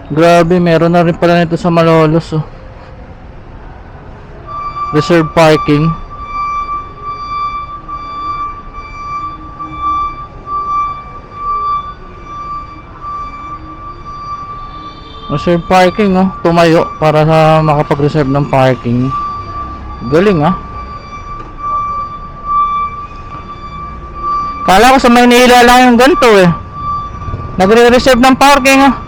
Grabe, meron na rin pala nito sa Malolos, oh. Reserve parking. Reserve parking, oh. Tumayo para sa makapag-reserve ng parking. Galing, ah. Kala ko sa Maynila lang yung ganito, eh. Nagre-reserve ng parking, ah.